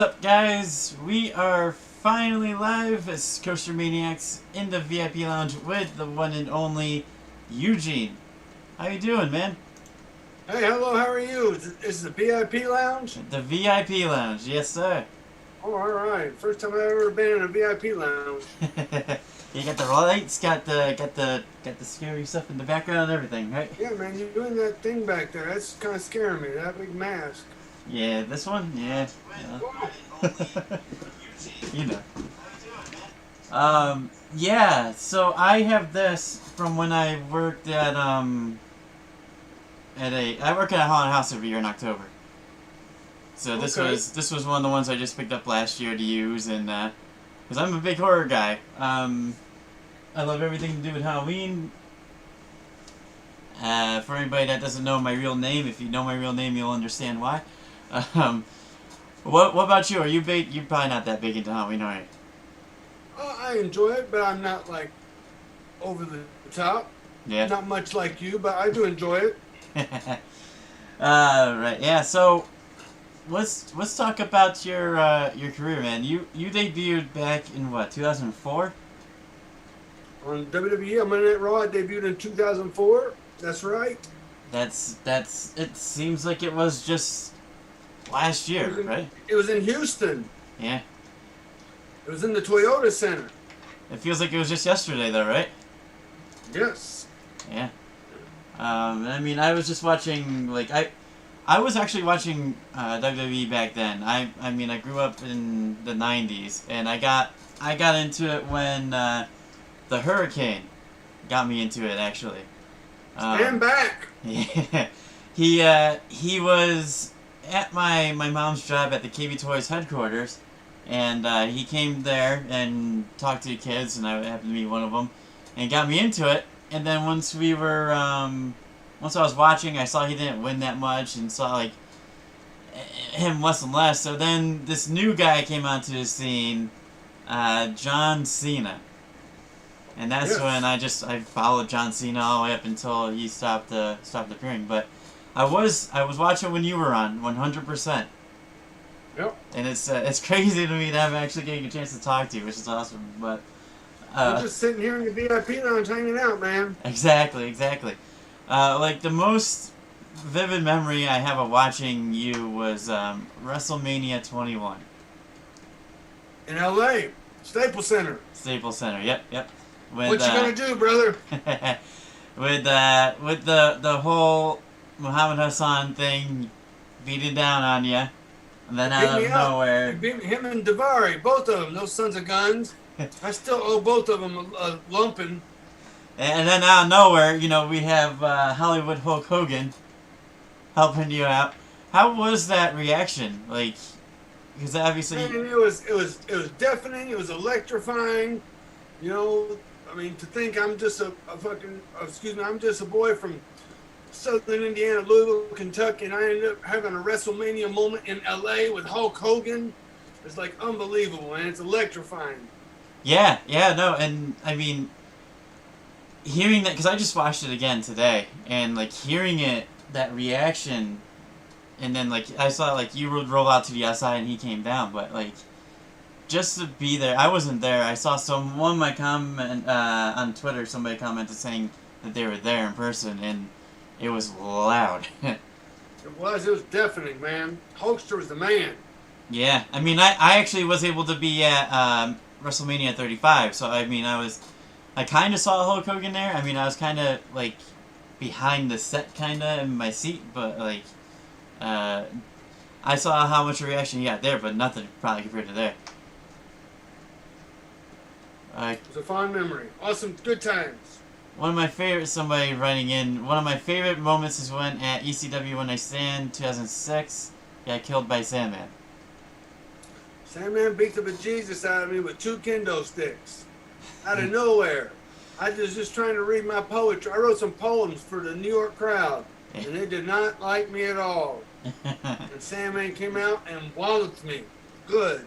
What's up, guys? We are finally live as Coaster Maniacs in the VIP lounge with the one and only Eugene. How you doing, man? Hey, hello, how are you? Is the VIP lounge? The VIP lounge, yes, sir. Oh, all right. First time I've ever been in a VIP lounge. You got the lights, got the scary stuff in the background and everything, right? Yeah, man, you're doing that thing back there. That's kind of scaring me, that big mask. Yeah, this one, yeah. You know. Yeah. So I have this from when I worked I work at a haunted house every year in October. So this Okay. was one of the ones I just picked up last year to use, and because I'm a big horror guy. I love everything to do with Halloween. For anybody that doesn't know my real name, if you know my real name, you'll understand why. Um, what about you? Are you big? You're probably not that big into Halloween, are I enjoy it, but I'm not like over the top. you? Yeah. Not much like you, but I do enjoy it. Right. Yeah. So let's talk about your career, man. You debuted back in what, 2004? On WWE, I'm in it Raw. I debuted in 2004. That's right. That's. It seems like it was just last It year, was in, right? it was in Houston. Yeah. It was in the Toyota Center. It feels like it was just yesterday, though, right? Yes. Yeah. I mean, I was just watching I was actually watching WWE back then. I mean, I grew up in the '90s, and I got into it when the hurricane got me into it, actually. Stand back. Yeah. He was at my mom's job at the KB Toys headquarters, and he came there and talked to the kids, and I happened to meet one of them, and got me into it. And then once I was watching, I saw he didn't win that much, and saw like him less and less. So then this new guy came onto the scene, John Cena. And that's when Yes. I followed John Cena all the way up until he stopped appearing. But I was watching when you were on 100%, Yep. and it's crazy to me that I'm actually getting a chance to talk to you, which is awesome. But I'm uh, just sitting here in the VIP lounge hanging out, man. exactly. Like the most vivid memory I have of watching you was WrestleMania 21, In LA, Staples Center. Staples Center. Yep. What With you gonna do, brother? with the whole Muhammad Hassan thing beating down on you, and then Beat out me of up. nowhere, You beat me, him and Davari, both of them, those sons of guns. I still owe both of them a lumping. and then out of nowhere, we have Hollywood Hulk Hogan helping you out. How was that reaction? Like, because Man, obviously, it was deafening. It was electrifying. You know, I mean, to think I'm just a fucking excuse me, I'm just a boy from Southern Indiana, Louisville, Kentucky, and I ended up having a WrestleMania moment in LA with Hulk Hogan. It's like unbelievable, man. It's electrifying. yeah, no, and I mean, hearing that, because I just watched it again today, and like hearing it, that reaction, and then like I saw like you would roll out to the outside and he came down, but like just to be there, I wasn't there. I saw someone my comment on Twitter, somebody commented saying that they were there in person, and it was loud. It was deafening, man. Hulkster was the man. Yeah, I mean, I actually was able to be at WrestleMania 35, so I mean, I kind of saw Hulk Hogan there. I mean, I was kind of like behind the set, kind of in my seat, but like uh, I saw how much reaction he got there, but nothing probably compared to there. Uh, It was a fond memory. Awesome, good times. One of my favorite, somebody writing in, one of my favorite moments is when at ECW When I Stand 2006, got killed by Sandman. Sandman beat the bejesus out of me with two kendo sticks. Out of nowhere. I was just trying to read my poetry. I wrote some poems for the New York crowd, and they did not like me at all. And Sandman came out and walloped me. Good.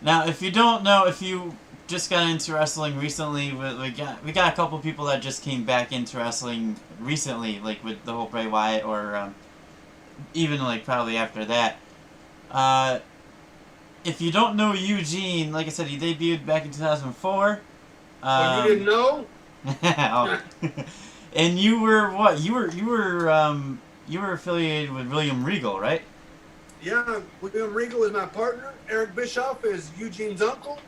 Now, if you don't know, if you just got into wrestling recently, we got a couple people that just came back into wrestling recently, like with the whole Bray Wyatt, or even like probably after that. Uh, if you don't know Eugene, like I said, he debuted back in 2004. Well, you didn't know? Oh. And you were what? You were affiliated with William Regal, right? Yeah, William Regal is my partner. Eric Bischoff is Eugene's uncle.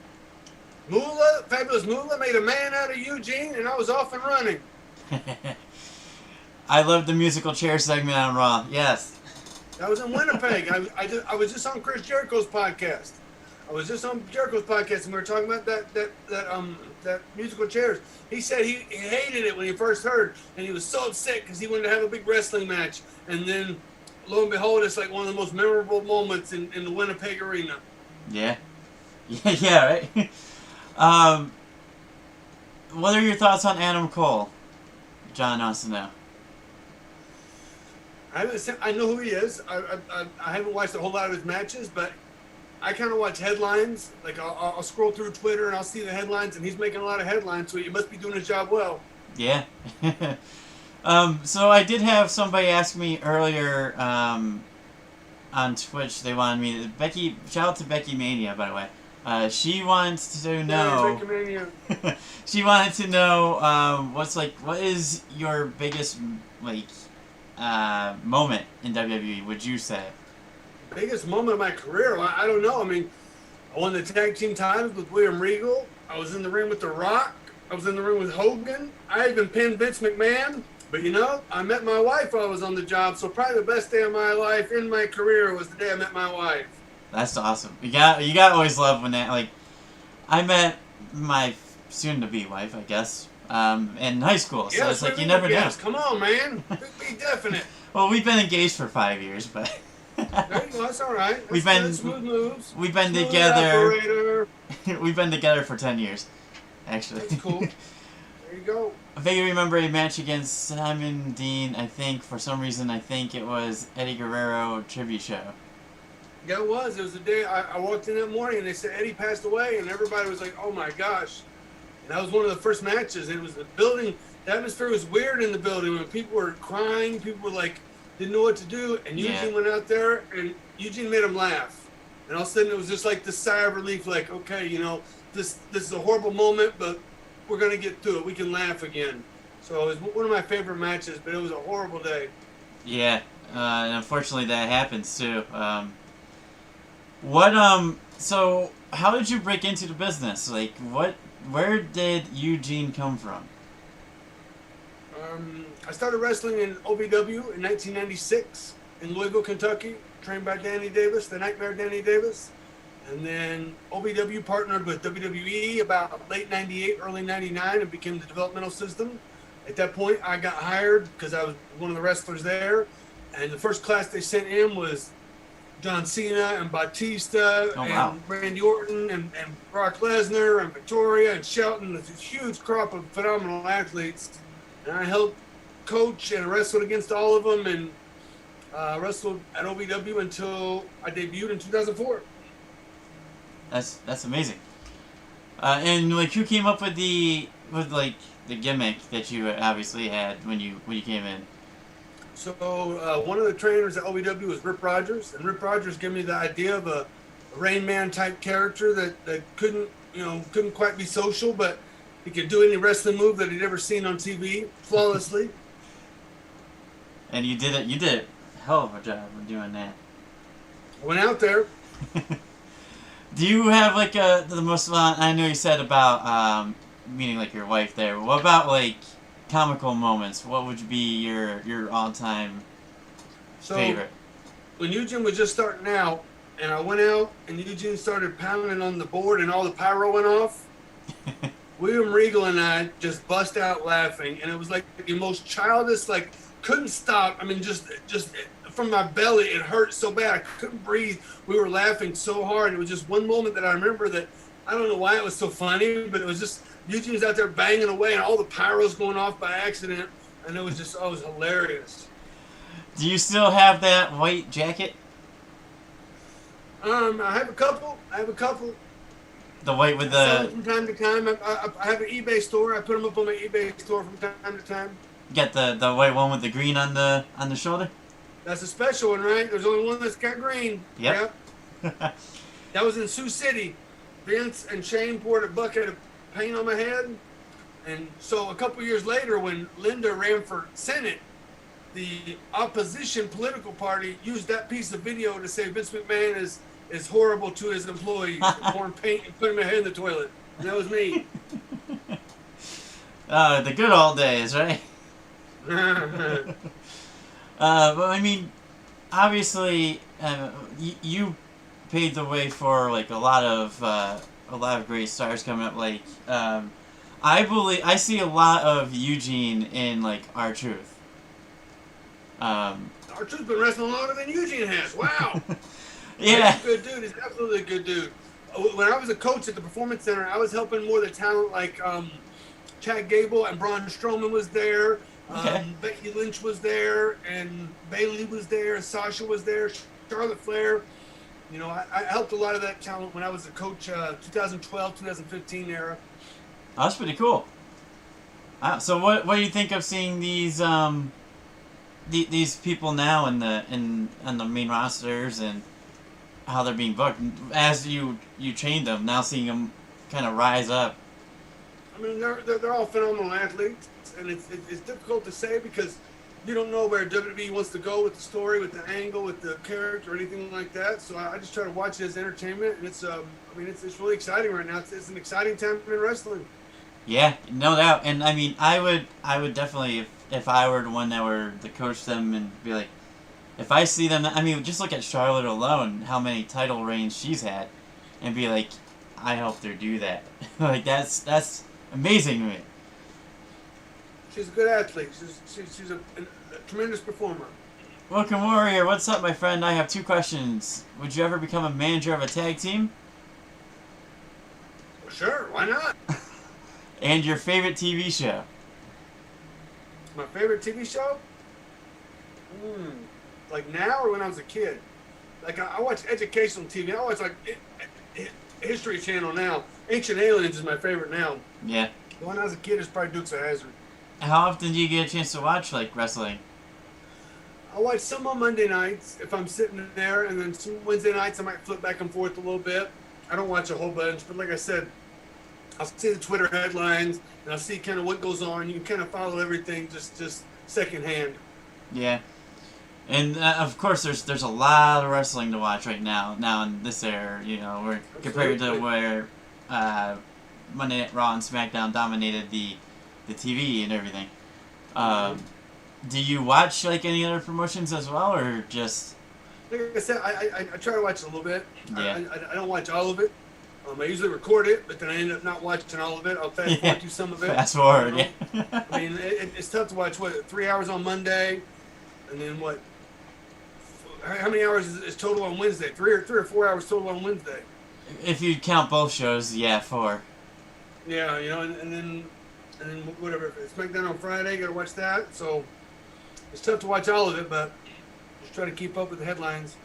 Moolah, Fabulous Moolah, made a man out of Eugene, and I was off and running. I love the musical chair segment on Raw. Yes. I was in Winnipeg. I was just on Chris Jericho's podcast. I was just on Jericho's podcast, and we were talking about that musical chairs. He said he hated it when he first heard, and he was so upset because he wanted to have a big wrestling match. And then, lo and behold, it's like one of the most memorable moments in the Winnipeg arena. Yeah. Yeah, right? What are your thoughts on Adam Cole? John wants to know. I know who he is. I haven't watched a whole lot of his matches, but I kind of watch headlines. Like I'll scroll through Twitter and I'll see the headlines, and he's making a lot of headlines, so he must be doing his job well. Yeah. So I did have somebody ask me earlier on Twitch. They wanted me to shout out to Becky Mania, by the way. She wants to know. Becky Mania. She wanted to know what is your biggest moment in WWE? Would you say? Biggest moment of my career? I don't know. I mean, I won the tag team titles with William Regal. I was in the ring with The Rock. I was in the ring with Hogan. I even pinned Vince McMahon. But I met my wife while I was on the job. So probably the best day of my life in my career was the day I met my wife. That's awesome. You got always love when that I met my soon-to-be wife, I guess, in high school. So it's like you never know. Come on, man. Be definite. Well, we've been engaged for 5 years, but there you go. That's all right. We've been smooth moves. We've been smooth together. Operator. We've been together for 10 years, actually. That's cool. There you go. I vaguely remember a match against Simon Dean. I think for some reason it was Eddie Guerrero tribute show. Yeah, it was. It was the day I walked in that morning and they said Eddie passed away, and everybody was like, "Oh my gosh!" And that was one of the first matches. And it was the building. The atmosphere was weird in the building when people were crying. People were didn't know what to do, and Eugene went out there and Eugene made them laugh. And all of a sudden it was just like this sigh of relief, like, okay, this is a horrible moment, but we're gonna get through it. We can laugh again. So it was one of my favorite matches, but it was a horrible day. Yeah, and unfortunately that happens too. So how did you break into the business? Where did Eugene come from? I started wrestling in OVW in 1996 in Louisville, Kentucky, trained by Danny Davis, the Nightmare Danny Davis. And then OVW partnered with WWE about late 98, early 99 and became the developmental system. At that point, I got hired because I was one of the wrestlers there. And the first class they sent in was John Cena and Batista and Randy Orton and Brock Lesnar and Victoria and Shelton. It's a huge crop of phenomenal athletes. And I helped coach and wrestled against all of them and wrestled at OVW until I debuted in 2004. That's amazing. And who came up with the gimmick that you obviously had when you came in? So one of the trainers at OVW was Rip Rogers, and Rip Rogers gave me the idea of a Rain Man type character that couldn't quite be social, but he could do any wrestling move that he'd ever seen on TV flawlessly. And you did a hell of a job of doing that. I went out there. Do you have the most? I know you said about meeting your wife there. What about comical moments? What would be your all-time favorite? When Eugene was just starting out, and I went out, and Eugene started pounding on the board, and all the pyro went off. William Regal and I just bust out laughing, and it was the most childish, couldn't stop. I mean, just from my belly, it hurt so bad I couldn't breathe. We were laughing so hard. It was just one moment that I remember that I don't know why it was so funny, but it was just Eugene was out there banging away, and all the pyros going off by accident, and it was just it was hilarious. Do you still have that white jacket? I have a couple. The white with the... From time to time. I have an eBay store. I put them up on my eBay store from time to time. You got the white one with the green on the shoulder? That's a special one, right? There's only one that's got green. Yep. That was in Sioux City. Vince and Shane poured a bucket of paint on my head. And so a couple years later, when Linda ran for Senate, the opposition political party used that piece of video to say Vince McMahon is horrible to his employees, pouring paint and putting my head in the toilet. And that was me. The good old days, right? But I mean, obviously, you paved the way for like a lot of great stars coming up. Like, I see a lot of Eugene in like R-Truth. R-Truth's been wrestling longer than Eugene has. Wow. Yeah. He's a good dude. He's absolutely a good dude. When I was a coach at the Performance Center, I was helping more of the talent like Chad Gable and Braun Strowman was there. Okay. Becky Lynch was there, and Bayley was there, Sasha was there, Charlotte Flair. You know, I helped a lot of that talent when I was a coach, 2012, 2015 era. Oh, that's pretty cool. So what do you think of seeing these people now in the main rosters and how they're being booked as you trained them? Now seeing them kind of rise up. I mean, they're all phenomenal athletes, and it's difficult to say because you don't know where WWE wants to go with the story, with the angle, with the character, or anything like that. So I just try to watch it as entertainment, and it's really exciting right now. It's an exciting time in wrestling. Yeah, no doubt. And I mean, I would definitely, if I were the one that were to coach them and be like, if I see them, I mean, just look at Charlotte alone, how many title reigns she's had, and be like, I helped her do that. Like that's amazing to me. She's a good athlete. She's a tremendous performer. Welcome, Warrior. What's up, my friend? I have 2 questions. Would you ever become a manager of a tag team? Well, sure, why not? And your favorite TV show? My favorite TV show? Like now or when I was a kid? Like I watch educational TV. I watch like History Channel now. Ancient Aliens is my favorite now. Yeah. When I was a kid, it's probably Dukes of Hazzard. How often do you get a chance to watch like wrestling? I watch some on Monday nights if I'm sitting there, and then some Wednesday nights I might flip back and forth a little bit. I don't watch a whole bunch, but like I said, I'll see the Twitter headlines and I'll see kind of what goes on. You can kind of follow everything just secondhand. Yeah. And of course, there's a lot of wrestling to watch right now. Now in this era, you know, we're compared to where Monday Night Raw and SmackDown dominated the TV and everything. Do you watch like any other promotions as well, or just? Like I said, I try to watch a little bit. Yeah. I don't watch all of it. I usually record it, but then I end up not watching all of it. I'll fast forward through some of it. Fast forward, you know? yeah. I mean, it's tough to watch, 3 hours on Monday, and then how many hours is total on Wednesday? 3 or 4 hours total on Wednesday. If you count both shows, yeah, 4. Yeah, you know, and then whatever. If it's SmackDown on Friday, gotta watch that. So it's tough to watch all of it, but just try to keep up with the headlines.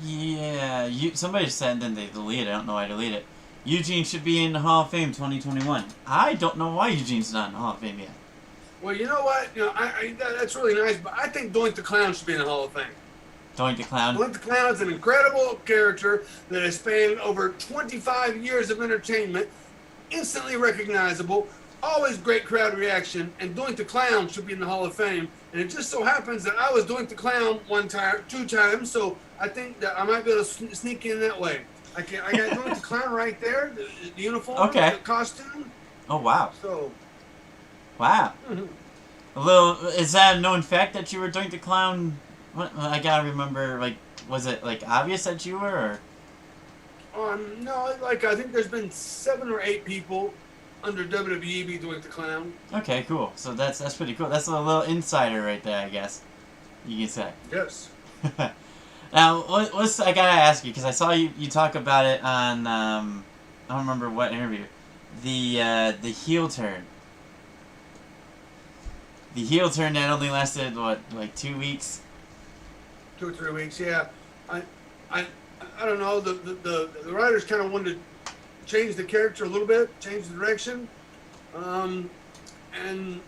Yeah, somebody said then they deleted it. I don't know why I deleted it. Eugene should be in the Hall of Fame 2021. I don't know why Eugene's not in the Hall of Fame yet. Well, you know what? You know, that's really nice, but I think Doink the Clown should be in the Hall of Fame. Doink the Clown? Doink the Clown is an incredible character that has spanned over 25 years of entertainment, instantly recognizable, always great crowd reaction, and Doink the Clown should be in the Hall of Fame. And it just so happens that I was Doink the Clown 2 times, so I think that I might be able to sneak in that way. I got Doink the Clown right there, the uniform, the costume. Oh, wow. So. Wow. Mm-hmm. Is that a known fact that you were Doink the Clown? I gotta remember, like, was it, like, obvious that you were, or? No, like, I think there's been 7 or 8 people under WWE be Doink the Clown. Okay, cool. So that's pretty cool. That's a little insider right there, I guess. You can say. Yes. Now, I gotta ask you, because I saw you talk about it on, I don't remember what interview. The heel turn. The heel turn that only lasted, like 2 weeks? 2 or 3 weeks, yeah. I don't know. The writers kind of wanted to change the character a little bit, change the direction, and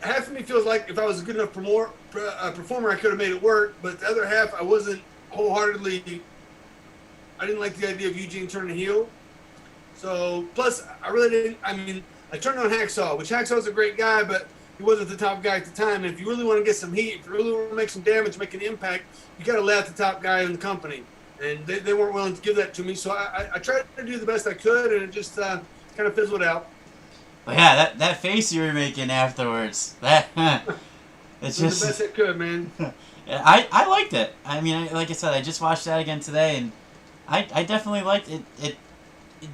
half of me feels like if I was a good enough performer, I could have made it work. But the other half, I wasn't wholeheartedly. I didn't like the idea of Eugene turning heel. So plus I really didn't. I mean, I turned on Hacksaw, which Hacksaw's a great guy, but he wasn't the top guy at the time. And if you really want to get some heat, if you really want to make some damage, make an impact, you got to lay out the top guy in the company. And they weren't willing to give that to me. So I tried to do the best I could, and it just kind of fizzled out. But yeah, that face you were making afterwards, that it's It was just the best it could, man. I liked it. I mean, like I said, I just watched that again today, and I definitely liked it. It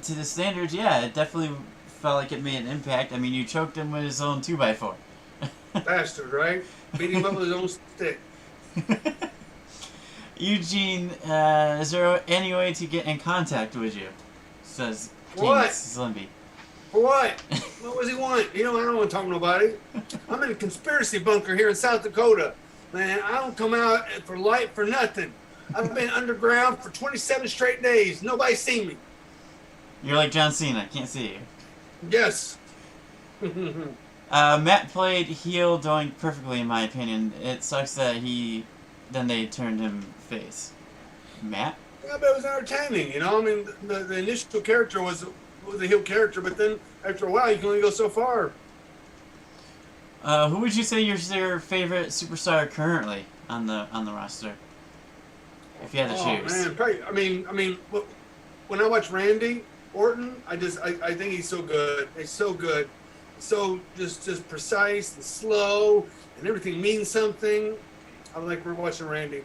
to the standards, yeah, it definitely felt like it made an impact. I mean, you choked him with his own 2x4. Bastard, right? Beat him up with his own stick. Eugene, is there any way to get in contact with you? Says King What? Slimby. For what? What does he want? I don't want to talk to nobody. I'm in a conspiracy bunker here in South Dakota. Man, I don't come out for light for nothing. I've been underground for 27 straight days. Nobody's seen me. You're like John Cena. Can't see you. Yes. Matt played heel doing perfectly, in my opinion. It sucks that then they turned him face. Matt? Yeah, but it was entertaining, I mean, the initial character was a heel character, but then after a while, you can only go so far. Who would you say is your favorite superstar currently on the roster? If you had to choose. Oh man, probably. I mean, when I watch Randy Orton, I think he's so good. He's so good, so just precise and slow, and everything means something. I like we're watching Randy.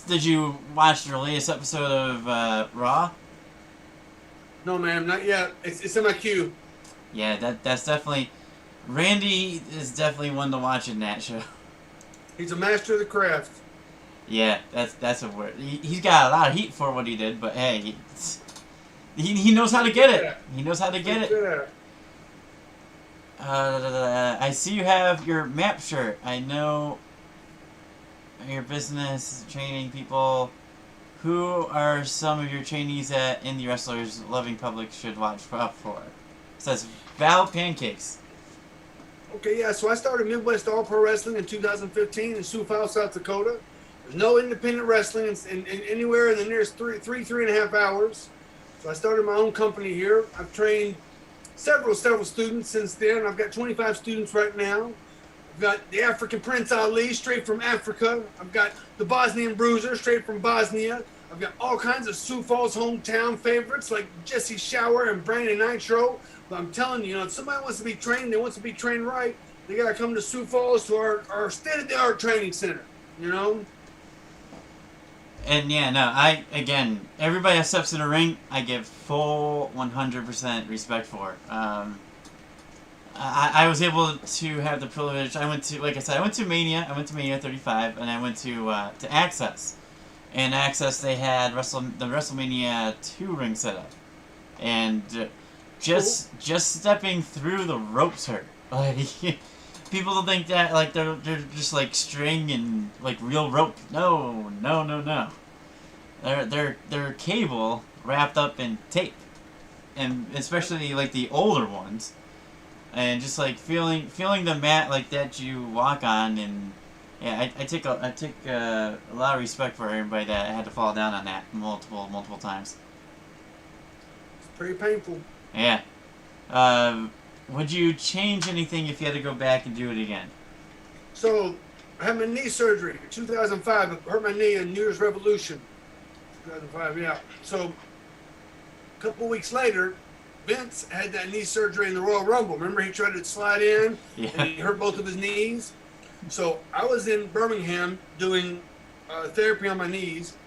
Did you watch the latest episode of Raw? No, ma'am, not yet. It's in my queue. Yeah, that's definitely. Randy is definitely one to watch in that show. He's a master of the craft. Yeah, that's a word. He's got a lot of heat for what he did, but hey, he knows how to get it. He knows how to get it. I see you have your map shirt. I know your business training people. Who are some of your trainees that indie wrestlers loving public should watch up for? It says Val Pancakes. Okay, yeah, so I started Midwest All Pro Wrestling in 2015 in Sioux Falls, South Dakota. There's no independent wrestling in anywhere in the nearest three and a half hours. So I started my own company here. I've trained several students since then. I've got 25 students right now. I've got the African Prince Ali, straight from Africa. I've got the Bosnian Bruiser, straight from Bosnia. I've got all kinds of Sioux Falls hometown favorites like Jesse Shower and Brandon Nitro. But I'm telling you, if somebody wants to be trained, they want to be trained right, they got to come to Sioux Falls to our state-of-the-art training center, And yeah, no, everybody that steps in the ring, I give full 100% respect for. I was able to have the privilege. I went to, like I said, I went to Mania 35, and I went to Access. And Access, they had the WrestleMania 2 ring setup. And just stepping through the ropes hurt. Like, people don't think that, like, they're just, like, string and, like, real rope. No. They're cable wrapped up in tape. And especially, like, the older ones. And just, like, feeling the mat, like, that you walk on. And, yeah, I take a lot of respect for everybody that had to fall down on that multiple times. It's pretty painful. Yeah. Would you change anything if you had to go back and do it again? So, I had my knee surgery in 2005. I hurt my knee in New Year's Revolution. 2005, yeah. So, a couple weeks later, Vince had that knee surgery in the Royal Rumble. Remember, he tried to slide in, and he hurt both of his knees. So, I was in Birmingham doing therapy on my knees.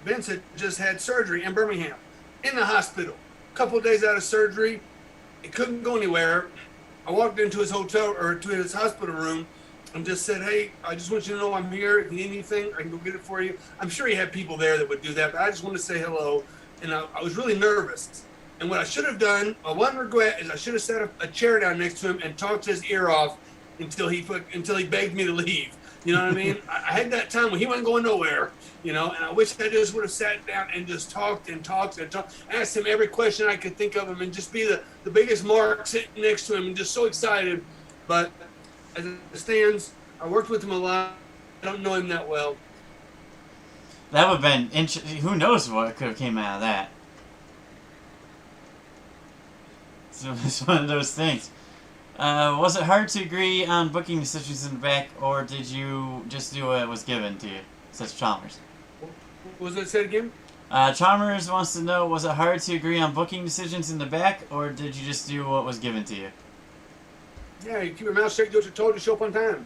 Vince had just had surgery in Birmingham, in the hospital. A couple of days out of surgery, he couldn't go anywhere. I walked into his hotel or to his hospital room and just said, "Hey, I just want you to know I'm here. If you need anything, I can go get it for you." I'm sure he had people there that would do that, but I just wanted to say hello. And I was really nervous. And what I should have done, my one regret, is I should have set a chair down next to him and talked his ear off until he begged me to leave. You know what I mean? I had that time when he wasn't going nowhere, and I wish I just would have sat down and just talked and talked. Asked him every question I could think of him and just be the biggest mark sitting next to him and just so excited. But as it stands, I worked with him a lot. I don't know him that well. That would have been who knows what could have came out of that. So it's one of those things. Was it hard to agree on booking decisions in the back, or did you just do what was given to you? Says Chalmers. What was it said again? Chalmers wants to know, was it hard to agree on booking decisions in the back, or did you just do what was given to you? Yeah, you keep your mouth shut, do what you're told, you show up on time.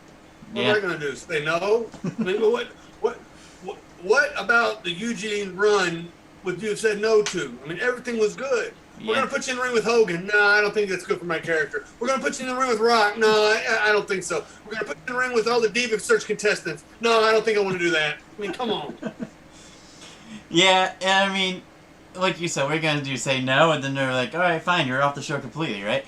What Yeah. am I going to do? Say no? I mean, what about the Eugene run would you have said no to? I mean, everything was good. We're Yeah. going to put you in the ring with Hogan. No, I don't think that's good for my character. We're going to put you in the ring with Rock. No, I don't think so. We're going to put you in the ring with all the Diva Search contestants. No, I don't think I want to do that. I mean, come on. Yeah, and I mean, like you said, we're going to do say no, and then they're like, all right, fine, you're off the show completely, right?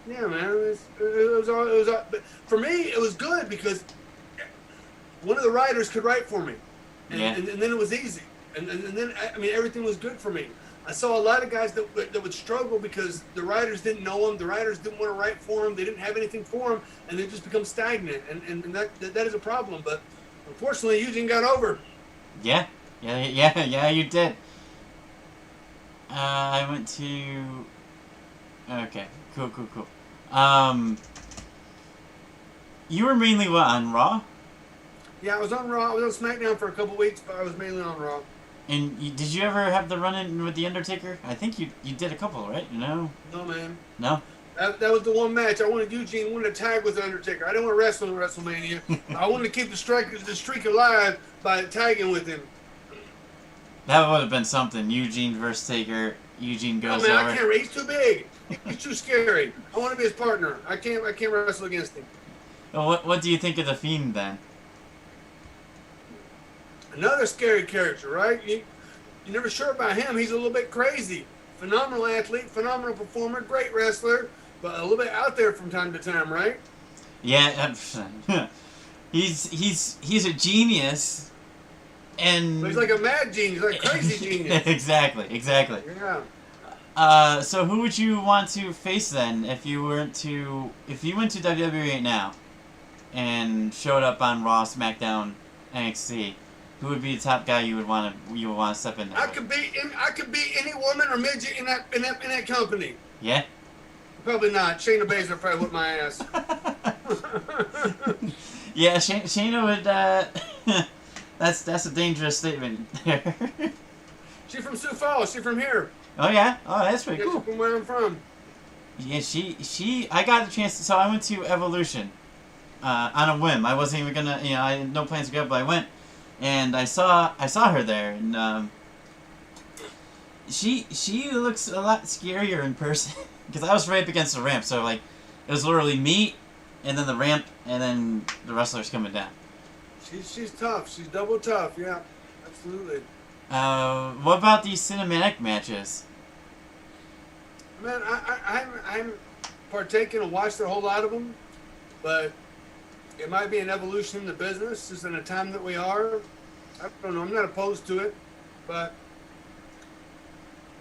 Yeah, man. It was all, but for me, it was good because one of the writers could write for me. And, Yeah. and then it was easy. And then, I mean, everything was good for me. I saw a lot of guys that would struggle because the writers didn't know them, the writers didn't want to write for them, they didn't have anything for them, and they just become stagnant. And that is a problem. But unfortunately, Eugene got over. Yeah, you did. I went to... Okay, cool. You were mainly what, on Raw? Yeah, I was on Raw. I was on SmackDown for a couple weeks, but I was mainly on Raw. And did you ever have the run-in with The Undertaker? I think you did a couple, right? No? No, man. No? That was the one match. I wanted Eugene wanted to tag with the Undertaker. I didn't want to wrestle in WrestleMania. I wanted to keep the streak alive by tagging with him. That would have been something. Eugene versus Taker. Eugene No, goes man, over. I can't. He's too big. He's too scary. I want to be his partner. I can't wrestle against him. Well, what do you think of The Fiend, then? Another scary character, right? You're never sure about him. He's a little bit crazy. Phenomenal athlete, phenomenal performer, great wrestler, but a little bit out there from time to time, right? Yeah, he's a genius, and But he's like a mad genius, like a crazy genius. exactly. Yeah. So who would you want to face then if you went to WWE right now, and showed up on Raw, SmackDown, NXT? Who would be the top guy you would want to step in there? I could beat any woman or midget in that company. Yeah. Probably not. Shayna Baszler probably whip my ass. Yeah, Shayna would. That's a dangerous statement there. She's from Sioux Falls. She's from here. Oh yeah. Oh, that's pretty Yeah, cool. she's from where I'm from. Yeah, she. I got a chance to. So I went to Evolution, on a whim. I wasn't even gonna. I had no plans to go, but I went, and I saw her there, and she looks a lot scarier in person because I was right up against the ramp, so like it was literally me, and then the ramp, and then the wrestlers coming down. She's tough. She's double tough. Yeah, absolutely. What about these cinematic matches? Man, I haven't partaken and watched a whole lot of them, but it might be an evolution in the business, just in the time that we are. I don't know. I'm not opposed to it, but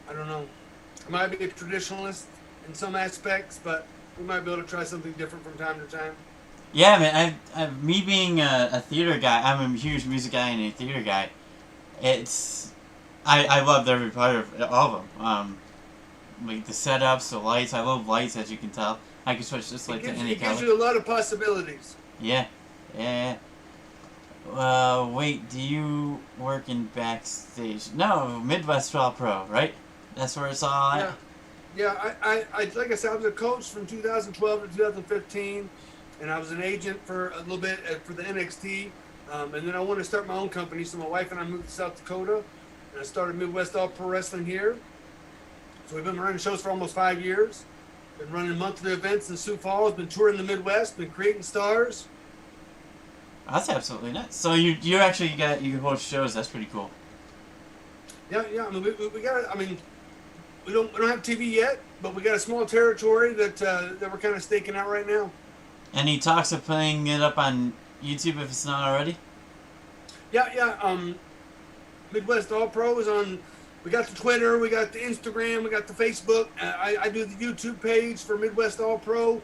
I don't know. I might be a traditionalist in some aspects, but we might be able to try something different from time to time. Yeah, man. Me being a theater guy, I'm a huge music guy and a theater guy. I loved every part of all of them. Like the setups, the lights. I love lights, as you can tell. I can switch this light to any It color. gives you a lot of possibilities. Yeah. Wait, do you work in backstage? No, Midwest All Pro, right? That's where it's all at? Yeah. I like I said, I was a coach from 2012 to 2015, and I was an agent for a little bit for the NXT. And then I wanted to start my own company, so my wife and I moved to South Dakota, and I started Midwest All Pro Wrestling here. So we've been running shows for almost 5 years. Been running monthly events in Sioux Falls, been touring the Midwest, been creating stars. That's absolutely nuts. So you actually you host shows. That's pretty cool. Yeah. I mean, we got. I mean, we don't have TV yet, but we got a small territory that we're kind of staking out right now. Any talks of putting it up on YouTube if it's not already? Yeah. Midwest All Pro is on. We got the Twitter, we got the Instagram, we got the Facebook. I do the YouTube page for Midwest All Pro.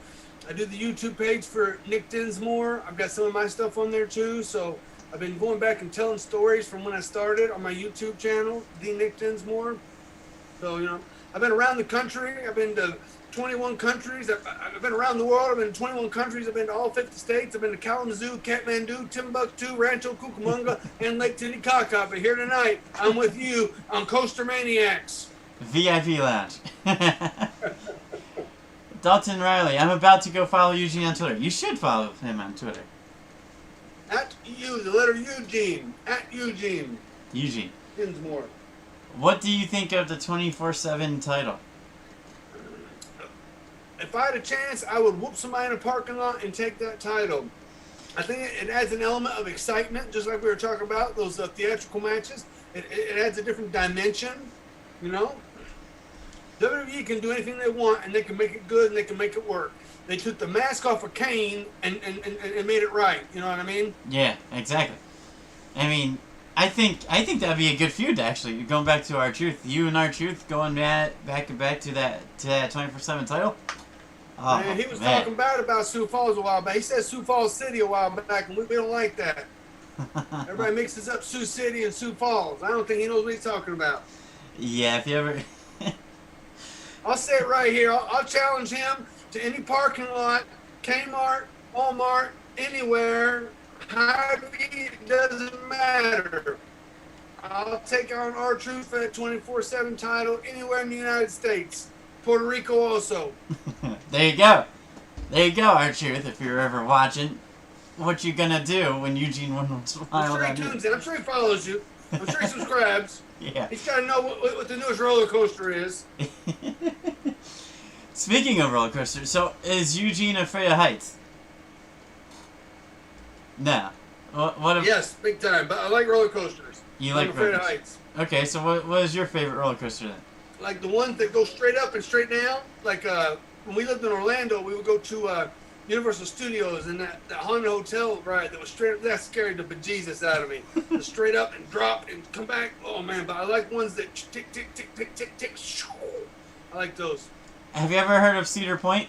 I do the YouTube page for Nick Dinsmore. I've got some of my stuff on there too. So I've been going back and telling stories from when I started on my YouTube channel, The Nick Dinsmore. So, you know, I've been around the country. I've been to 21 countries. I've been around the world. I've been to 21 countries. I've been to all 50 states. I've been to Kalamazoo, Kathmandu, Timbuktu, Rancho Cucamonga, and Lake Titicaca. But here tonight, I'm with you on Coaster Maniacs. VIP Lounge. Dalton Riley, I'm about to go follow Eugene on Twitter. You should follow him on Twitter. At you, the letter Eugene. At Eugene. Eugene. Dinsmore. What do you think of the 24/7 title? If I had a chance, I would whoop somebody in a parking lot and take that title. I think it adds an element of excitement, just like we were talking about, those theatrical matches. It adds a different dimension, you know? WWE can do anything they want, and they can make it good, and they can make it work. They took the mask off of Kane and made it right. You know what I mean? Yeah, exactly. I mean, I think that'd be a good feud, actually. Going back to R-Truth, you and R-Truth going back to that 24/7 title. Oh, man, he was talking bad about Sioux Falls a while back. He said Sioux Falls City a while back, and we don't like that. Everybody mixes up Sioux City and Sioux Falls. I don't think he knows what he's talking about. Yeah, if you ever... I'll say it right here. I'll challenge him to any parking lot, Kmart, Walmart, anywhere. Hy-Vee, it doesn't matter. I'll take on R-Truth for that 24/7 title anywhere in the United States. Puerto Rico also. There you go. There you go, R-Truth, if you're ever watching. What you gonna do when Eugene wins? I'm sure he tunes in. I'm sure he follows you. I'm sure he subscribes. Yeah. He's got to know what the newest roller coaster is. Speaking of roller coasters, so is Eugene afraid of heights? No. What? Yes, big time. But I like roller coasters. You like I'm afraid roller of coasters? heights. Okay, so what is your favorite roller coaster then? Like the ones that go straight up and straight down. Like when we lived in Orlando, we would go to Universal Studios and that haunted hotel ride that was straight up. That scared the bejesus out of me. The straight up and drop and come back. Oh man! But I like ones that tick tick tick tick tick tick. I like those. Have you ever heard of Cedar Point?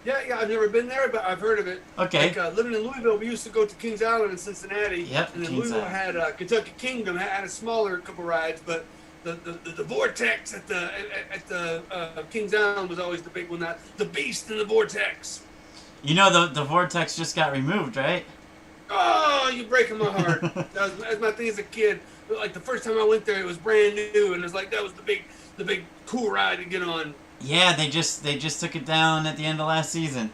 Yeah, I've never been there, but I've heard of it. Okay. Like living in Louisville, we used to go to Kings Island in Cincinnati. Yep, And then Kings Louisville Island. had Kentucky Kingdom had a smaller couple rides, but the Vortex at the Kings Island was always the big one. The Beast in the Vortex. You know the Vortex just got removed, right? Oh, you're breaking my heart. that was my thing as a kid. Like the first time I went there, it was brand new, and it was like that was the big cool ride to get on. Yeah, they just took it down at the end of last season.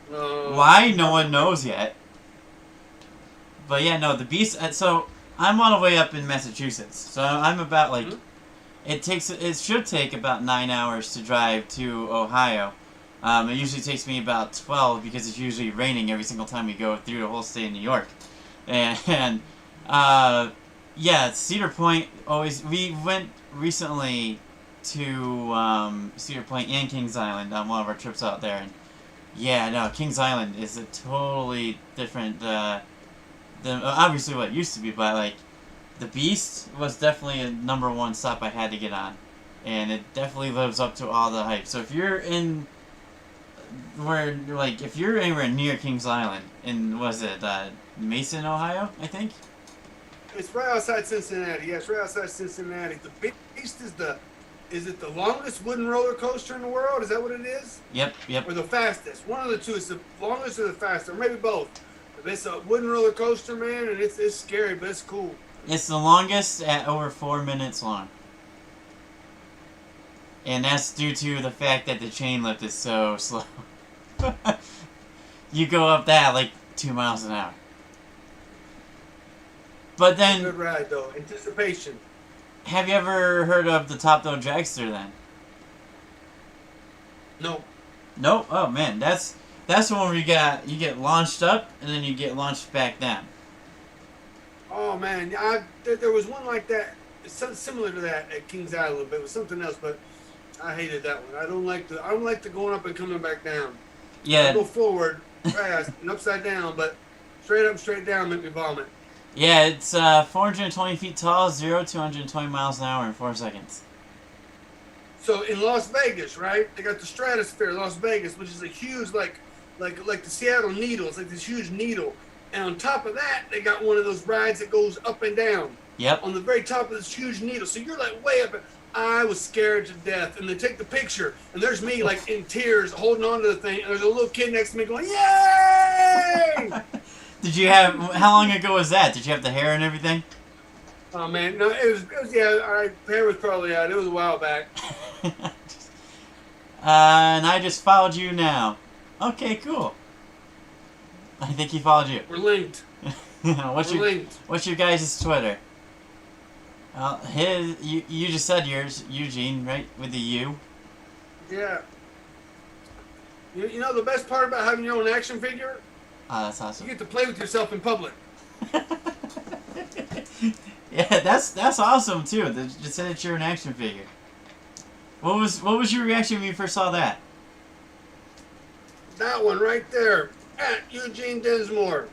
Why? No one knows yet. But yeah, no, the Beast. So I'm all the way up in Massachusetts. So I'm about like, it should take about 9 hours to drive to Ohio. It usually takes me about 12 because it's usually raining every single time we go through the whole state of New York. And yeah, Cedar Point always. We went recently to Cedar Point and Kings Island on one of our trips out there, and yeah, no, Kings Island is a totally different than obviously what it used to be, but like the Beast was definitely a #1 stop I had to get on, and it definitely lives up to all the hype. So if you're in if you're anywhere near Kings Island in Mason, Ohio, I think. It's right outside Cincinnati. Yeah, it's right outside Cincinnati. The Beast is it the longest wooden roller coaster in the world? Is that what it is? Yep. Or the fastest? One of the two. Is the longest or the fastest, or maybe both. It's a wooden roller coaster, man, and it's scary, but it's cool. It's the longest at over 4 minutes long. And that's due to the fact that the chain lift is so slow. You go up that like 2 miles an hour. But then... Good ride, though. Anticipation. Have you ever heard of the Top Doe Dragster, then? No. Nope? Oh, man. That's the one where you get launched up, and then you get launched back down. Oh, man. There was one like that. It's something similar to that at Kings Island, but it was something else, but I hated that one. I don't like the going up and coming back down. Yeah. I go forward, fast, and upside down, but straight up and straight down make me vomit. Yeah, it's 420 feet tall, 0 to 120 miles an hour in 4 seconds. So in Las Vegas, right? They got the Stratosphere, Las Vegas, which is a huge, like the Seattle Needle. It's like this huge needle, And on top of that, they got one of those rides that goes up and down. Yep. On the very top of this huge needle. So you're like way up. I was scared to death. And they take the picture, and there's me like in tears holding on to the thing. And there's a little kid next to me going, "Yay!" Did you have? How long ago was that? Did you have the hair and everything? Oh man, no, it was yeah. All right, hair was probably out. It was a while back. And I just followed you now. Okay, cool. I think he followed you. We're linked. What's your guys' Twitter? You just said yours, Eugene, right? With the U. Yeah. You know the best part about having your own action figure? Oh, that's awesome. You get to play with yourself in public. Yeah, that's awesome too. Just say that you're an action figure. What was your reaction when you first saw that? That one right there, at Eugene Dinsmore.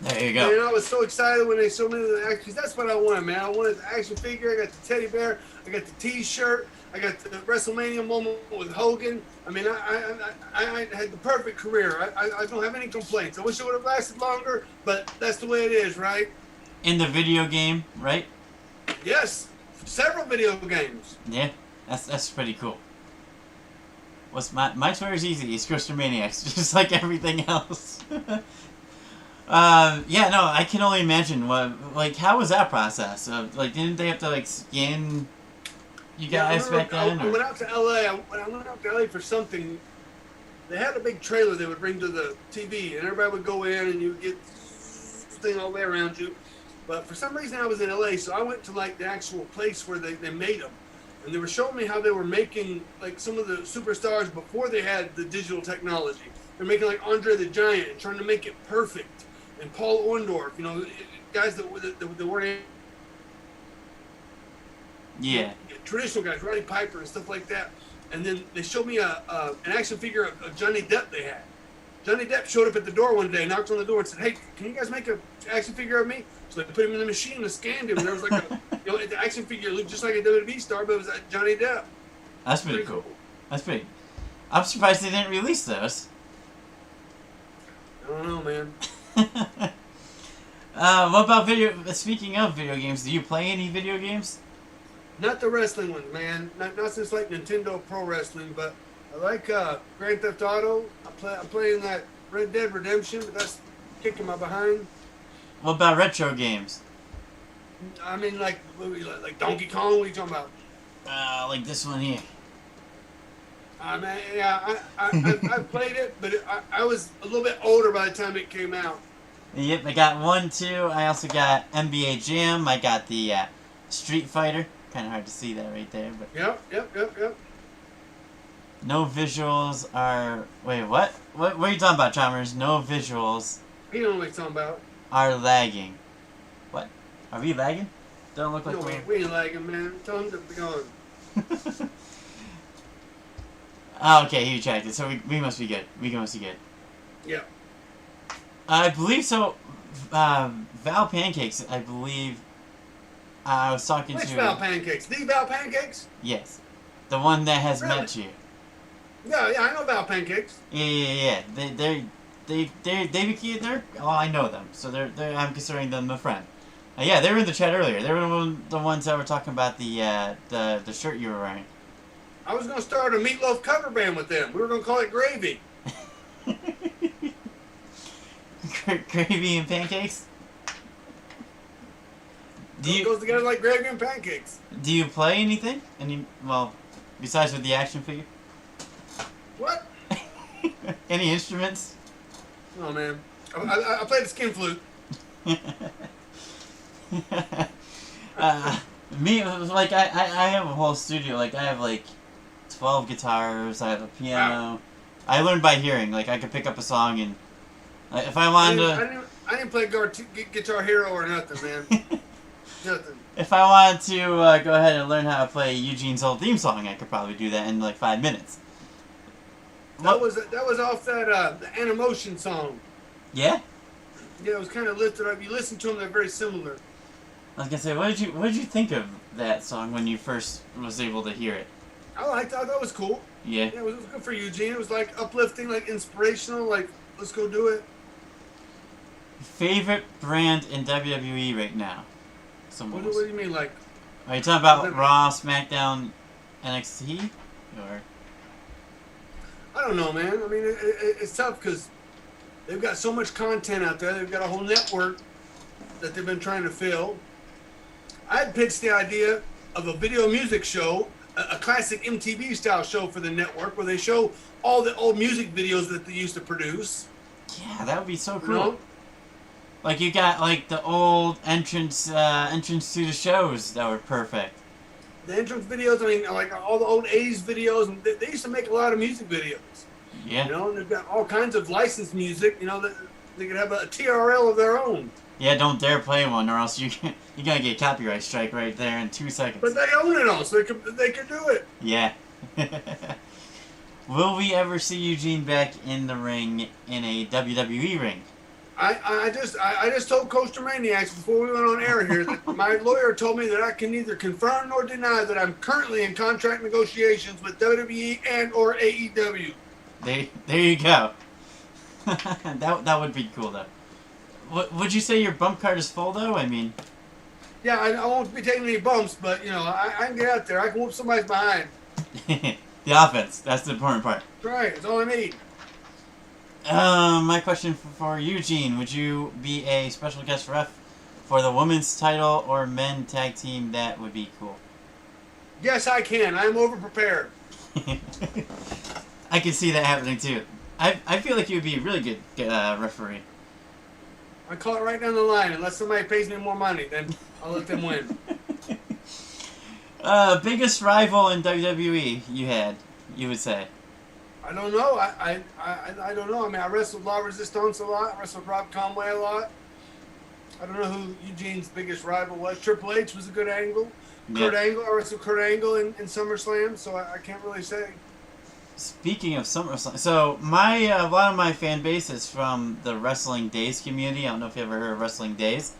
There you go. Man, I was so excited when they showed me the action. That's what I wanted, man. I wanted the action figure. I got the teddy bear. I got the T-shirt. I got the WrestleMania moment with Hogan. I mean, I had the perfect career. I don't have any complaints. I wish it would have lasted longer, but that's the way it is, right? In the video game, right? Yes, several video games. Yeah, that's pretty cool. What's my Twitter is easy. It's Christian Maniacs, just like everything else. Yeah, no, I can only imagine how was that process? Didn't they have to scan you guys back then? I went out to LA. When I went out to LA for something, they had a big trailer they would bring to the TV, and everybody would go in, and you would get this thing all the way around you. But for some reason, I was in LA, so I went to the actual place where they made them, and they were showing me how they were making some of the superstars before they had the digital technology. They're making Andre the Giant and trying to make it perfect, and Paul Orndorff, guys that weren't. Yeah. Traditional guys, Roddy Piper and stuff like that. And then they showed me an action figure of Johnny Depp they had. Johnny Depp showed up at the door one day, knocked on the door and said, "Hey, can you guys make an action figure of me?" So they put him in the machine and scanned him. And there was the action figure looked just like a WWE star, but it was Johnny Depp. That's pretty cool. That's pretty. I'm surprised they didn't release those. I don't know, man. What about speaking of video games, do you play any video games? Not the wrestling ones, man. Not since Nintendo Pro Wrestling, but I like Grand Theft Auto. I'm playing that Red Dead Redemption, but that's kicking my behind. What about retro games? I mean, like Donkey Kong. What are you talking about? Like this one here. Man, yeah, I played it, but I was a little bit older by the time it came out. Yep, I got 1, 2. I also got NBA Jam. I got the Street Fighter. Kind of hard to see that right there, but. Yep. No visuals are. Wait, what? What are you talking about, Chalmers? No visuals. You don't know what you're talking about. Are lagging. What? Are we lagging? Don't look like we ain't lagging, man. Tell them to be gone. Oh, okay, he checked it. So we must be good. We must be good. Yeah. I believe so. Val Pancakes, I believe. I was talking Which to. Which Val Pancakes? The Val Pancakes? Yes. The one that has really? met you. Yeah, I know Val Pancakes. Yeah. They're. Oh, I know them. So they're. I'm considering them a friend. Yeah, they were in the chat earlier. They were the ones that were talking about the shirt you were wearing. I was gonna start a Meatloaf cover band with them. We were gonna call it Gravy. Gravy and pancakes. It goes together like gravy and pancakes. Do you play anything? Besides with the action figure? What? Any instruments? Oh man, I played the skin flute. Me, I have a whole studio. I have 12 guitars. I have a piano. Wow. I learned by hearing. I could pick up a song and if I wanted to. I didn't play Guitar Hero or nothing, man. Nothing. If I wanted to go ahead and learn how to play Eugene's old theme song, I could probably do that in 5 minutes. That was off that the Animotion song. Yeah. Yeah, it was kind of lifted up. You listen to them; they're very similar. I was gonna say, what did you think of that song when you first was able to hear it? I thought that was cool. Yeah. Yeah, it was good for Eugene. It was uplifting, inspirational. Let's go do it. Favorite brand in WWE right now? What do you mean, like? Are you talking about Raw, SmackDown, NXT, or? I don't know, man. I mean, it's tough because they've got so much content out there. They've got a whole network that they've been trying to fill. I had pitched the idea of a video music show, a classic MTV style show for the network, where they show all the old music videos that they used to produce. Yeah, that would be so cool. You know? Like you got like the old entrance to the shows that were perfect. The entrance videos, I mean, like all the old '80s videos, and they used to make a lot of music videos. Yeah. You know, and they've got all kinds of licensed music. You know, that they could have a TRL of their own. Yeah, don't dare play one, or else you're gonna get a copyright strike right there in 2 seconds. But they own it all, so they could do it. Yeah. Will we ever see Eugene Beck in the ring in a WWE ring? I just told Coaster Maniacs before we went on air here that my lawyer told me that I can neither confirm nor deny that I'm currently in contract negotiations with WWE and or AEW. There you go. that would be cool though. Would you say your bump card is full though? I mean. Yeah, I won't be taking any bumps, but you know I can get out there. I can whoop somebody's behind. The offense. That's the important part. That's right. That's all I need. My question for Eugene: would you be a special guest ref for the women's title or men tag team? That would be cool. Yes, I can. I'm over prepared. I can see that happening too. I feel like you would be a really good referee. I call it right down the line. Unless somebody pays me more money, then I'll let them win. Biggest rival in WWE you would say? I don't know. I don't know. I mean, I wrestled La Resistance a lot. I wrestled Rob Conway a lot. I don't know who Eugene's biggest rival was. Triple H was a good angle. Yeah. Kurt Angle. I wrestled Kurt Angle in SummerSlam, so I can't really say. Speaking of SummerSlam, so a lot of my fan base is from the Wrestling Days community. I don't know if you ever heard of Wrestling Days,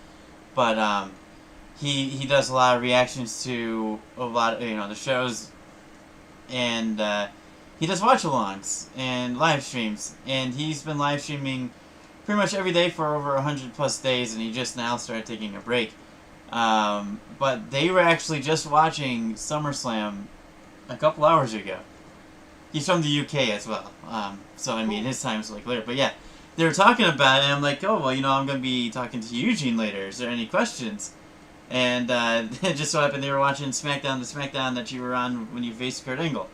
but he does a lot of reactions to a lot of the shows, and he does watch-alongs and live streams, and he's been live streaming pretty much every day for over 100+ days, and he just now started taking a break. But they were actually just watching SummerSlam a couple hours ago. He's from the UK as well, so I mean his time's like later. But yeah, they were talking about it, and I'm like, oh well, I'm gonna be talking to Eugene later. Is there any questions? And it just so happened they were watching the SmackDown that you were on when you faced Kurt Angle.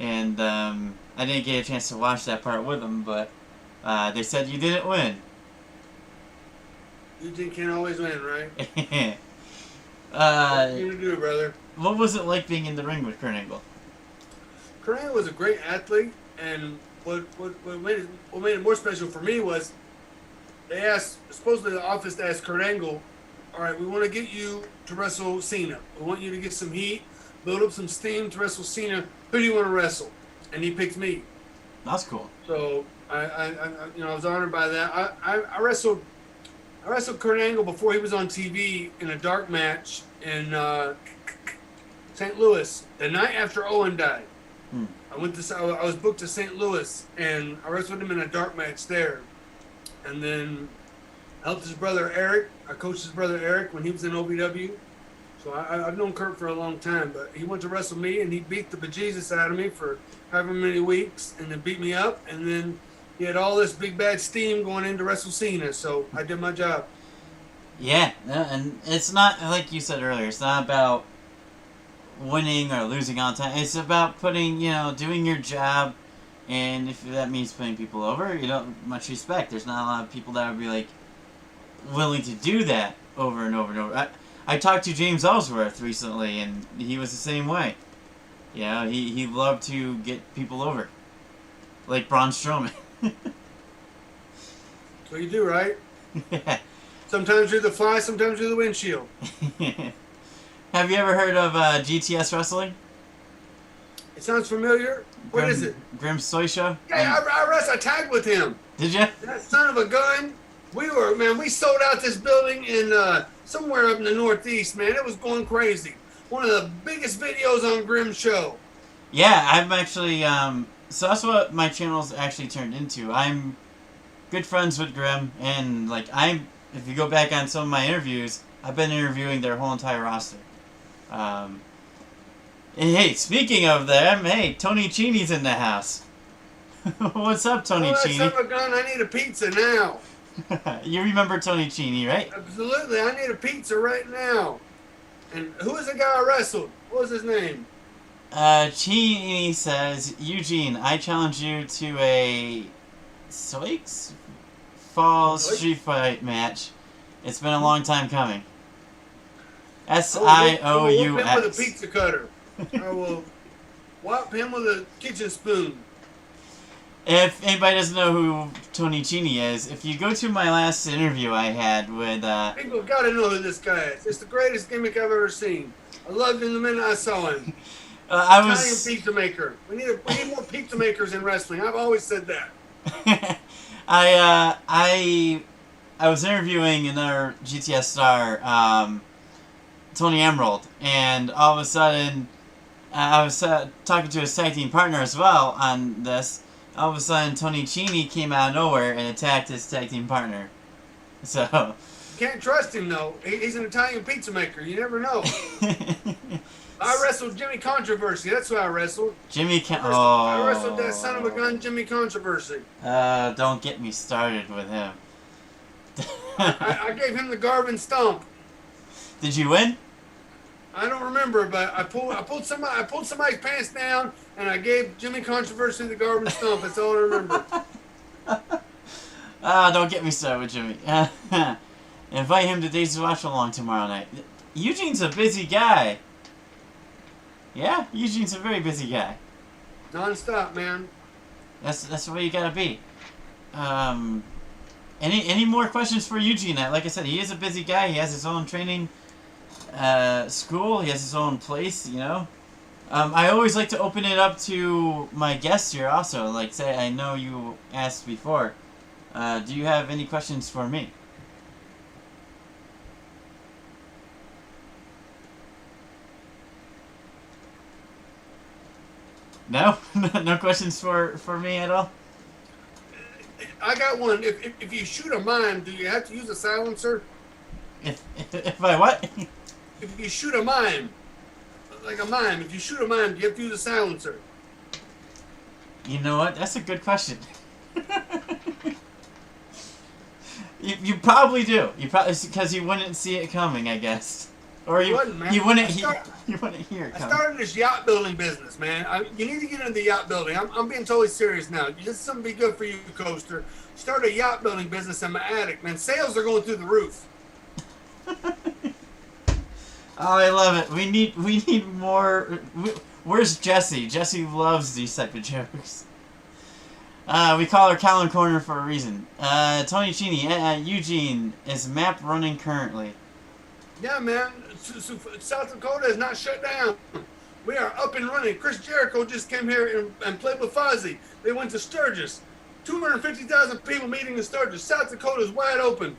And I didn't get a chance to watch that part with them, but they said you didn't win. Eugene can't always win, right? What are you gonna do, brother? What was it like being in the ring with Kurt Angle? Kurt Angle was a great athlete, and what made it more special for me was supposedly the office asked Kurt Angle, all right, we want to get you to wrestle Cena. We want you to get some heat, build up some steam to wrestle Cena. Who do you want to wrestle? And he picked me. That's cool. So I was honored by that. I wrestled Kurt Angle before he was on TV in a dark match in St. Louis the night after Owen died. I was booked to St. Louis, and I wrestled him in a dark match there. And then I helped his brother Eric. I coached his brother Eric when he was in OVW. So I've known Kurt for a long time, but he went to wrestle me, and he beat the bejesus out of me for however many weeks, and then beat me up, and then he had all this big bad steam going into wrestle Cena, so I did my job. Yeah, and it's not, like you said earlier, it's not about winning or losing on time. It's about doing your job, and if that means putting people over, much respect. There's not a lot of people that would be like willing to do that over and over and over. I talked to James Ellsworth recently, and he was the same way. He loved to get people over, like Braun Strowman. So you do, right? Yeah. Sometimes you're the fly, sometimes you're the windshield. Have you ever heard of GTS Wrestling? It sounds familiar. What is it? Grim's Soy Show? Yeah, I tagged with him. Did you? That son of a gun. We sold out this building in somewhere up in the Northeast, man. It was going crazy. One of the biggest videos on Grim's show. Yeah, I'm actually, so that's what my channel's actually turned into. I'm good friends with Grimm, and like if you go back on some of my interviews, I've been interviewing their whole entire roster. And hey, speaking of them, hey, Tony Cheney's in the house. What's up, Tony Oh, Cheney? son of a gun, I need a pizza now. You remember Tony Cheney, right? Absolutely, I need a pizza right now. And who was the guy I wrestled? What was his name? Cheney says, Eugene, I challenge you to a Soix Falls street fight match. It's been a long time coming. SIOUX. I will whoop him with a pizza cutter. I will whop him with a kitchen spoon. If anybody doesn't know who Tony Cheney is, if you go to my last interview I had with... People got to know who this guy is. It's the greatest gimmick I've ever seen. I loved him the minute I saw him. Italian pizza maker. We need more pizza makers in wrestling. I've always said that. I was interviewing another GTS star, Tony Emerald, and all of a sudden, I was talking to his tag team partner as well on this. All of a sudden, Tony Cheney came out of nowhere and attacked his tag team partner. So can't trust him though. He's an Italian pizza maker. You never know. I wrestled Jimmy Controversy. That's who I wrestled. I wrestled that son of a gun, Jimmy Controversy. Don't get me started with him. I gave him the Garvin Stomp. Did you win? I don't remember, but I pulled somebody's pants down, and I gave Jimmy Controversy the Garvin Stomp. That's all I remember. Don't get me started with Jimmy. Invite him to Days to Watch Along tomorrow night. Eugene's a busy guy. Yeah, Eugene's a very busy guy. Non-stop, man. That's the way you gotta be. Any more questions for Eugene? Like I said, he is a busy guy. He has his own training school. He has his own place, you know. I always like to open it up to my guests here also. Like, say, I know you asked before. Do you have any questions for me? No? No questions for me at all? I got one. If you shoot a mime, do you have to use a silencer? If I what? If you shoot a mime, like a mime, if you shoot a mime, do you have to use a silencer? You know what? That's a good question. You probably do. You probably, because you wouldn't see it coming, I guess. Or you wouldn't hear it coming. I started this yacht building business, man. You need to get into the yacht building. I'm being totally serious now. This is something be good for you, Coaster. Start a yacht building business in my attic, man. Sales are going through the roof. Oh, I love it. We need more. Where's Jesse? Jesse loves these type of jokes. We call her Colin Corner for a reason. Tony Cheney, Eugene, is map running currently? Yeah, man. South Dakota is not shut down. We are up and running. Chris Jericho just came here and played with Fozzy. They went to Sturgis. 250,000 people meeting in Sturgis. South Dakota is wide open.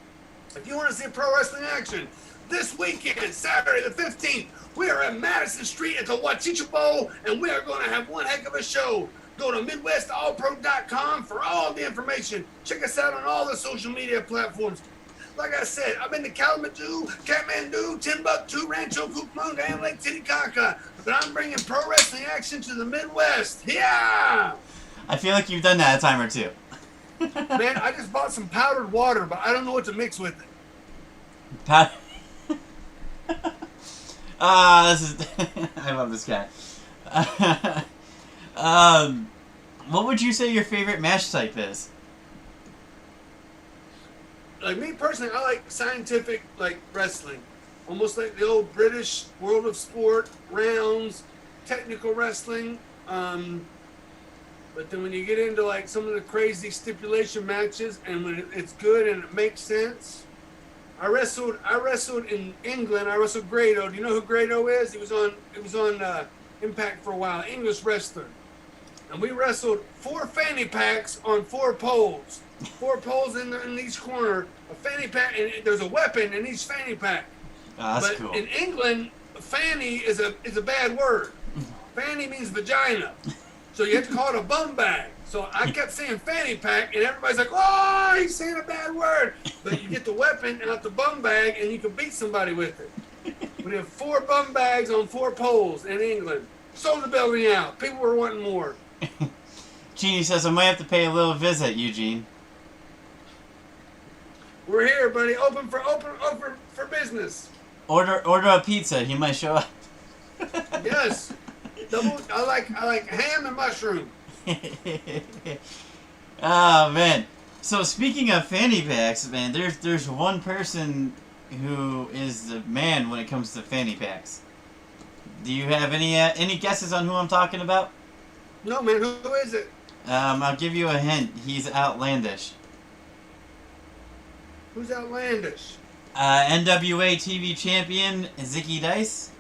If you want to see pro wrestling action, this weekend, Saturday the 15th, we are at Madison Street at the Wachicha Bowl, and we are going to have one heck of a show. Go to MidwestAllPro.com for all the information. Check us out on all the social media platforms. Like I said, I've been to Kalamazoo, Kathmandu, Timbuktu, Rancho Cucamonga, and Lake Titicaca. But I'm bringing pro wrestling action to the Midwest. Yeah! I feel like you've done that a time or two. Man, I just bought some powdered water, but I don't know what to mix with it. This is... I love this guy. What would you say your favorite match type is? Like me personally, I like scientific wrestling. Almost like the old British World of Sport, rounds, technical wrestling. But then when you get into like some of the crazy stipulation matches and when it's good and it makes sense. I wrestled in England. I wrestled Grado. Do you know who Grado is? He was on Impact for a while. English wrestler. And we wrestled 4 fanny packs on 4 poles. 4 poles in each corner. A fanny pack, and there's a weapon in each fanny pack. Oh, that's but cool. In England, fanny is a bad word. Fanny means vagina. So you have to call it a bum bag. So I kept saying fanny pack, and everybody's like, "Oh, he's saying a bad word." But you get the weapon out the bum bag, and you can beat somebody with it. We have 4 bum bags on 4 poles in England. Sold the building out. People were wanting more. Genie says I might have to pay a little visit, Eugene. We're here, buddy. Open for business. Order a pizza. He might show up. Yes. I like ham and mushroom. Oh man. So speaking of fanny packs, man, there's one person who is the man when it comes to fanny packs. Do you have any guesses on who I'm talking about? No, man. Who is it? I'll give you a hint. He's outlandish. Who's outlandish? NWA TV champion Zicky Dice.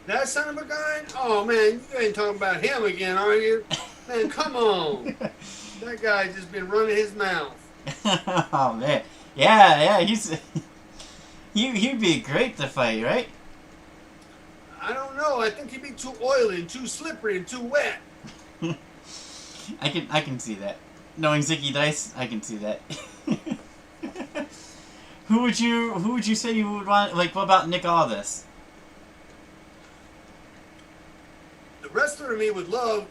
That son of a gun? Oh, man, you ain't talking about him again, are you? Man, come on. That guy just been running his mouth. Oh, man. Yeah, he'd be great to fight, right? I don't know. I think he'd be too oily and too slippery and too wet. I can see that. Knowing Zicky Dice, I can see that. Who would you say you would want? Like, what about Nick Aldis? The wrestler in me would love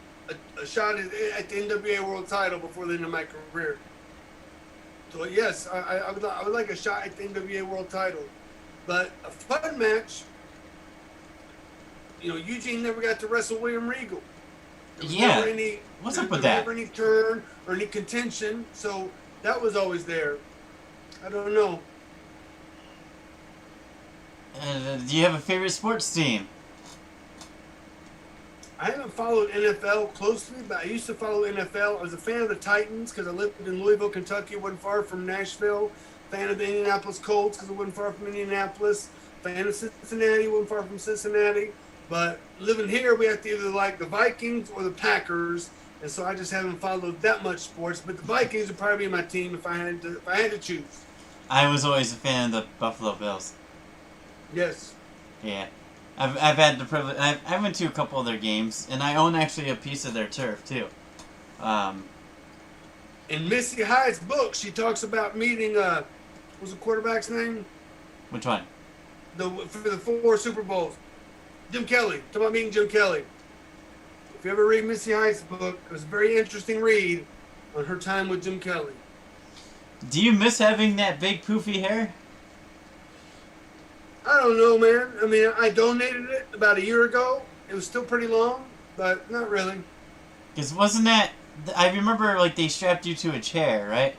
a shot at the NWA World Title before the end of my career. So yes, I would like a shot at the NWA World Title, but a fun match. You know, Eugene never got to wrestle William Regal. Yeah. What's up with that? Never any turn or any contention, so that was always there. I don't know. Do you have a favorite sports team? I haven't followed NFL closely, but I used to follow NFL. I was a fan of the Titans because I lived in Louisville, Kentucky. It wasn't far from Nashville. Fan of the Indianapolis Colts because it wasn't far from Indianapolis. Fan of Cincinnati, wasn't far from Cincinnati. But living here, we have to either like the Vikings or the Packers, and so I just haven't followed that much sports. But the Vikings would probably be my team if I had to choose. I was always a fan of the Buffalo Bills. Yes. Yeah. I've had the privilege. I went to a couple of their games, and I own actually a piece of their turf too. In Missy Hyde's book, she talks about meeting. What's the quarterback's name? Which one? For the 4 Super Bowls. Jim Kelly. Talk about meeting Jim Kelly. If you ever read Missy Hyde's book, it was a very interesting read on her time with Jim Kelly. Do you miss having that big poofy hair? I don't know, man. I mean, I donated it about a year ago. It was still pretty long, but not really. Because wasn't that... I remember, like, they strapped you to a chair, right?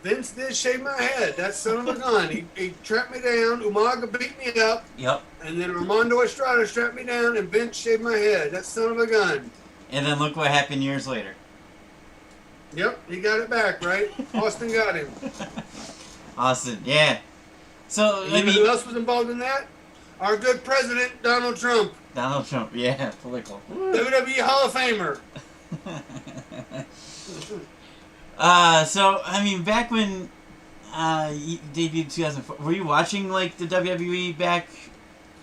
Vince did shave my head. That son of a gun. He trapped me down. Umaga beat me up. Yep. And then Armando Estrada strapped me down, and Vince shaved my head. That son of a gun. And then look what happened years later. Yep, he got it back, right? Austin got him. Austin, yeah. So, You know who else was involved in that? Our good president, Donald Trump. Donald Trump, yeah, political. WWE Hall of Famer. So, I mean, back when you debuted in 2004, were you watching, like, the WWE back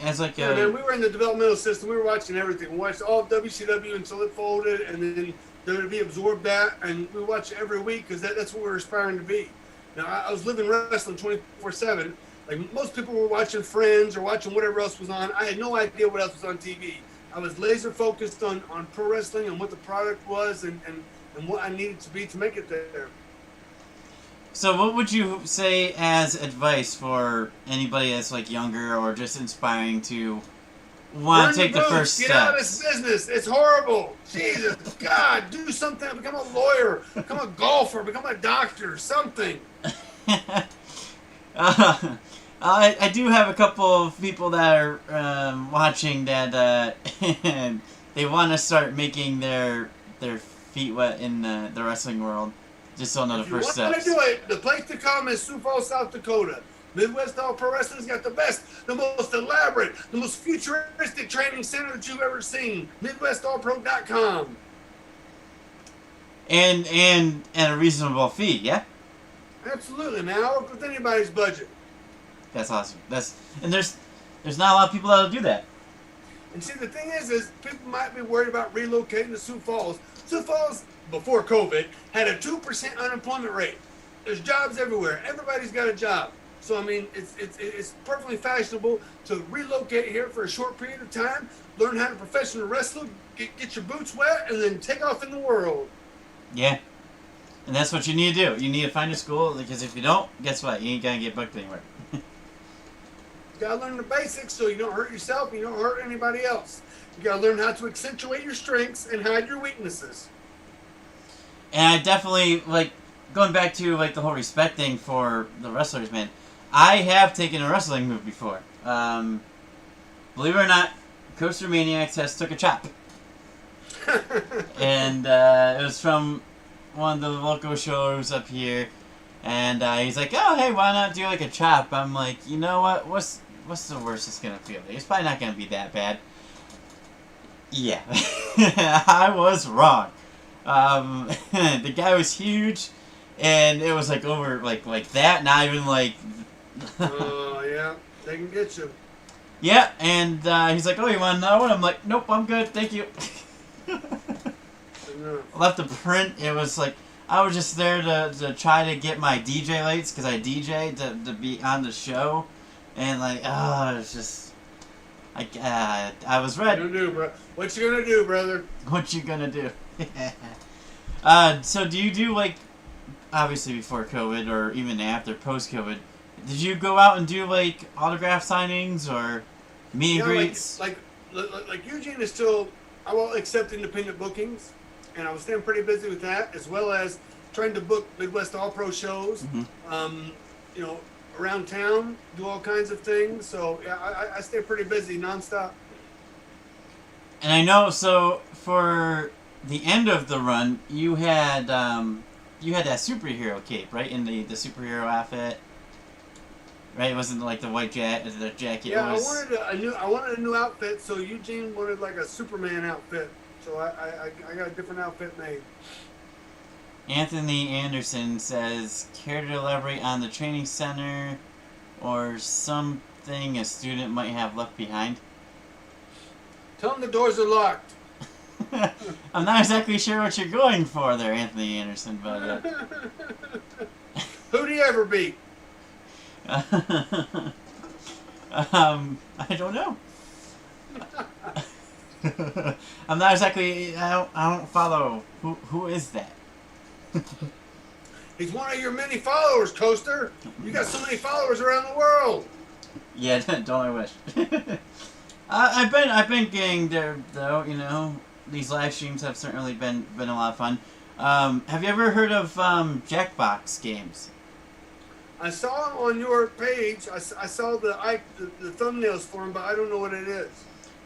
as, like, Yeah, man, we were in the developmental system. We were watching everything. We watched all of WCW until it folded, and then WWE absorbed that, and we watched it every week because that's what we were aspiring to be. Now, I was living wrestling 24/7. Like, most people were watching Friends or watching whatever else was on. I had no idea what else was on TV. I was laser focused on pro wrestling and what the product was and what I needed to be to make it there. So what would you say as advice for anybody that's, like, younger or just inspiring to want to take the first step? Get out of this business. It's horrible. Jesus, God, do something. Become a lawyer. Become a golfer. Become a doctor. Something. I do have a couple of people that are watching that they want to start making their feet wet in the wrestling world. Just don't know the first steps. If you want to do it, the place to come is Sioux Falls, South Dakota. Midwest All Pro Wrestling's got the best, the most elaborate, the most futuristic training center that you've ever seen. MidwestAllPro.com. And a reasonable fee, yeah? Absolutely, man. I'll work with anybody's budget. That's awesome. And there's not a lot of people that'll do that. And see, the thing is people might be worried about relocating to Sioux Falls. Sioux Falls, before COVID, had a 2% unemployment rate. There's jobs everywhere. Everybody's got a job. So, I mean, it's perfectly fashionable to relocate here for a short period of time, learn how to professional wrestle, get your boots wet, and then take off in the world. Yeah. And that's what you need to do. You need to find a school, because if you don't, guess what? You ain't going to get booked anywhere. You got to learn the basics so you don't hurt yourself and you don't hurt anybody else. You got to learn how to accentuate your strengths and hide your weaknesses. And I definitely, like, going back to, like, the whole respect thing for the wrestlers, man, I have taken a wrestling move before. Believe it or not, Coaster Maniacs has took a chop. And it was from one of the local shows up here. And he's like, oh, hey, why not do, like, a chop? I'm like, you know what? What's the worst it's going to feel like? It's probably not going to be that bad. Yeah. I was wrong. The guy was huge. And it was, like, over, like that. Not even, like... Oh, yeah. They can get you. Yeah, and he's like, oh, you want to know? And I'm like, nope, I'm good, thank you. Left a print. It was like, I was just there to try to get my DJ lights, because I DJ to be on the show. And, like, oh, it's just... I was ready. What you gonna do, brother? What you gonna do? So do you do, like, obviously before COVID, or even after, post-COVID, did you go out and do, like, autograph signings or meet and greets? Like Eugene is still, I will accept independent bookings, and I was staying pretty busy with that, as well as trying to book Midwest All-Pro shows, you know, around town, do all kinds of things. So, yeah, I stay pretty busy nonstop. And I know, so for the end of the run, you had that superhero cape, right? In the superhero outfit. Right, it wasn't like the white jacket. The jacket. Yeah, was... I wanted a new outfit. So Eugene wanted like a Superman outfit. So I got a different outfit made. Anthony Anderson says, care to elaborate on the training center or something a student might have left behind? Tell them the doors are locked. I'm not exactly sure what you're going for there, Anthony Anderson, but who do you ever beat? I don't know. I'm not exactly. I don't follow. Who is that? He's one of your many followers, Coaster. You got so many followers around the world. Yeah, don't I wish. I've been getting there though. You know, these live streams have certainly been a lot of fun. Have you ever heard of Jackbox games? I saw him on your page. I saw the thumbnails for him, but I don't know what it is.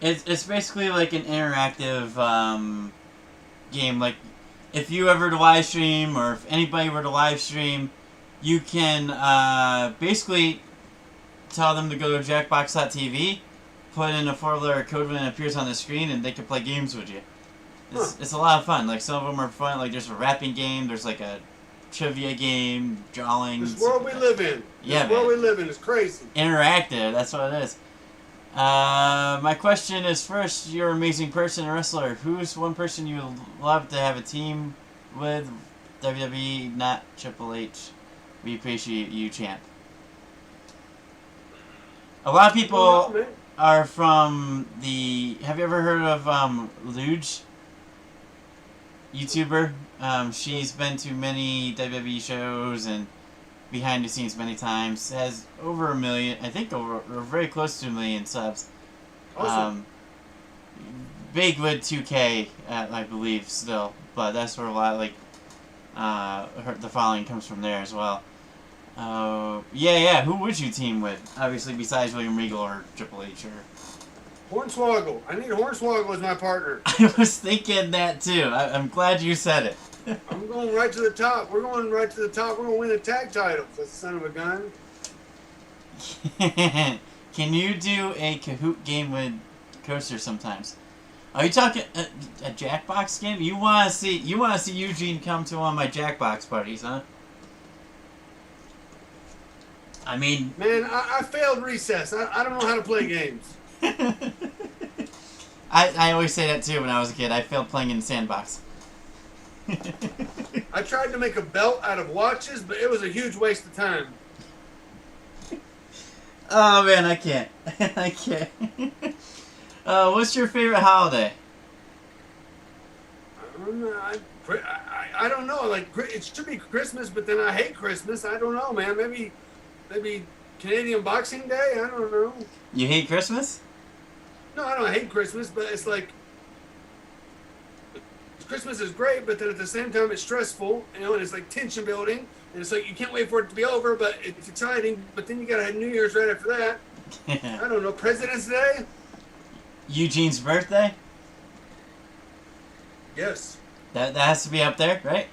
It's basically like an interactive game. Like, if you ever to live stream, or if anybody were to live stream, you can basically tell them to go to jackbox.tv, put in a 4-letter code when it appears on the screen, and they can play games with you. It's a lot of fun. Like, some of them are fun. Like, there's a rapping game. There's like a trivia game, drawing. This world we live in. Yeah, this world we live in is crazy. Interactive, that's what it is. My question is, first, you're an amazing person, a wrestler. Who's one person you would love to have a team with? WWE, not Triple H. We appreciate you, champ. A lot of people are from the... Have you ever heard of Luge? YouTuber. She's been to many WWE shows and behind the scenes many times. Has over 1 million, I think, or very close to 1 million subs. Awesome. Big with 2K, I believe, still, but that's where a lot like the following comes from there as well. Yeah. Who would you team with? Obviously, besides William Regal or Triple H or. Hornswoggle. I need Hornswoggle as my partner. I was thinking that too. I'm glad you said it. I'm going right to the top. We're going right to the top. We're going to win the tag titles. That's the son of a gun. Can you do a Kahoot game with Coaster sometimes? Are you talking a Jackbox game? You want to see Eugene come to one of my Jackbox parties, huh? I mean, man, I failed recess. I don't know how to play games. I always say that too when I was a kid. I failed playing in the sandbox. I tried to make a belt out of watches, but it was a huge waste of time. Oh man, I can't. I can't. What's your favorite holiday? I don't know. Like, it should be Christmas, but then I hate Christmas. I don't know, man. Maybe Canadian Boxing Day. I don't know. You hate Christmas? No, I don't hate Christmas, but it's like Christmas is great, but then at the same time it's stressful, you know, and it's like tension building, and it's like you can't wait for it to be over, but it's exciting. But then you gotta have New Year's right after that. I don't know, President's Day. Eugene's birthday? Yes. That has to be up there, right?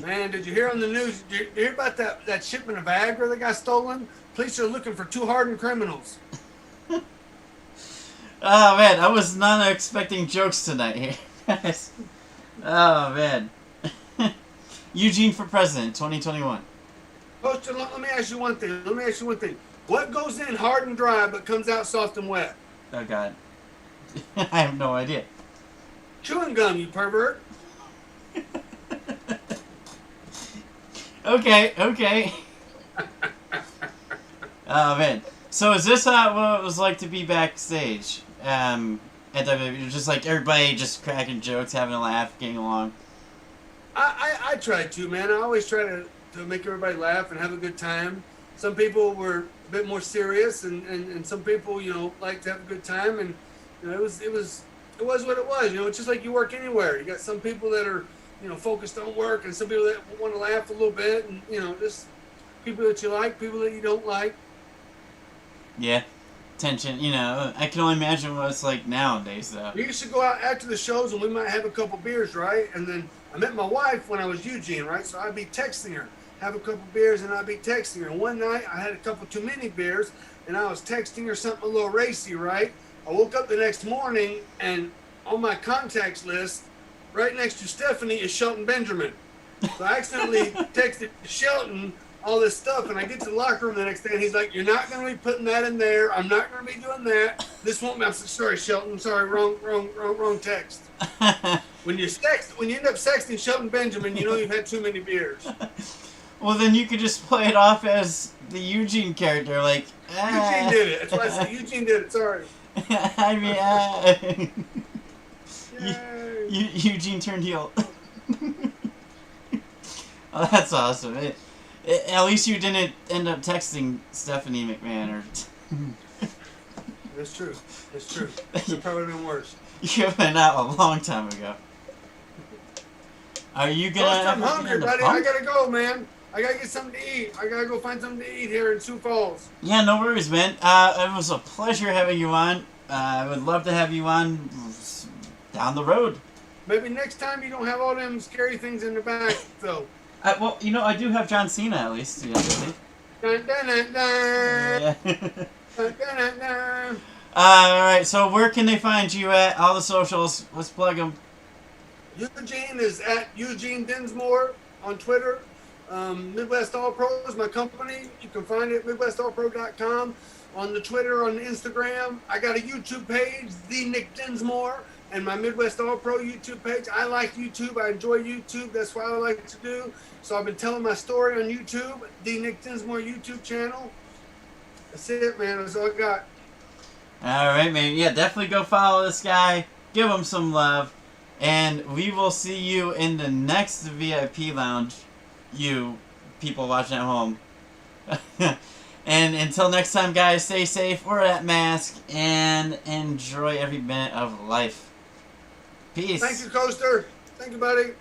Man, did you hear on the news? Did you hear about that shipment of Viagra that got stolen? Police are looking for 2 hardened criminals. Oh man, I was not expecting jokes tonight here. Oh man. Eugene for president, 2021. Poster, let me ask you one thing. What goes in hard and dry but comes out soft and wet? Oh god. I have no idea. Chewing gum, you pervert. Okay. Oh man. So is this what it was like to be backstage? At WWE, just like everybody just cracking jokes, having a laugh, getting along. I try to, man. I always try to make everybody laugh and have a good time. Some people were a bit more serious, and some people, you know, like to have a good time. And you know, it was what it was. You know, it's just like you work anywhere. You got some people that are, you know, focused on work, and some people that want to laugh a little bit, and you know, just people that you like, people that you don't like. Yeah. Tension, you know, I can only imagine what it's like nowadays, though. We used to go out after the shows and we might have a couple beers, right? And then I met my wife when I was Eugene, right? So I'd be texting her, have a couple beers, and I'd be texting her. And one night I had a couple too many beers, and I was texting her something a little racy, right? I woke up the next morning, and on my contacts list, right next to Stephanie, is Shelton Benjamin. So I accidentally texted Shelton all this stuff, and I get to the locker room the next day, and he's like, "You're not going to be putting that in there. I'm not going to be doing that. This won't be." I'm sorry, Shelton. Sorry, wrong text. When you end up sexting Shelton Benjamin, you know you've had too many beers. Well, then you could just play it off as the Eugene character, like. Eugene did it. That's why I said Eugene did it. Sorry. I mean, Eugene turned heel. Oh, that's awesome. At least you didn't end up texting Stephanie McMahon or. That's true. It probably would have been worse. You went out a long time ago. Are you gonna? I'm hungry, buddy. I gotta go, man. I gotta get something to eat. I gotta go find something to eat here in Sioux Falls. Yeah, no worries, man. It was a pleasure having you on. I would love to have you on down the road. Maybe next time you don't have all them scary things in the back, though. Well, you know, I do have John Cena at least. You know, Dun, dun, dun, dun. yeah. Dun, dun, dun, dun. All right. So where can they find you at? All the socials. Let's plug them. Eugene is at Eugene Dinsmore on Twitter. Midwest All Pro is my company. You can find it at MidwestAllPro.com. On the Twitter, on the Instagram. I got a YouTube page, The Nick Dinsmore, and my Midwest All Pro YouTube page. I like YouTube. I enjoy YouTube. That's what I like to do. So I've been telling my story on YouTube, The Nick Dinsmore YouTube channel. That's it, man. That's all I got. All right, man. Yeah, definitely go follow this guy. Give him some love. And we will see you in the next VIP lounge, you people watching at home. And until next time, guys, stay safe, wear that mask, and enjoy every minute of life. Peace. Thank you, Coaster. Thank you, buddy.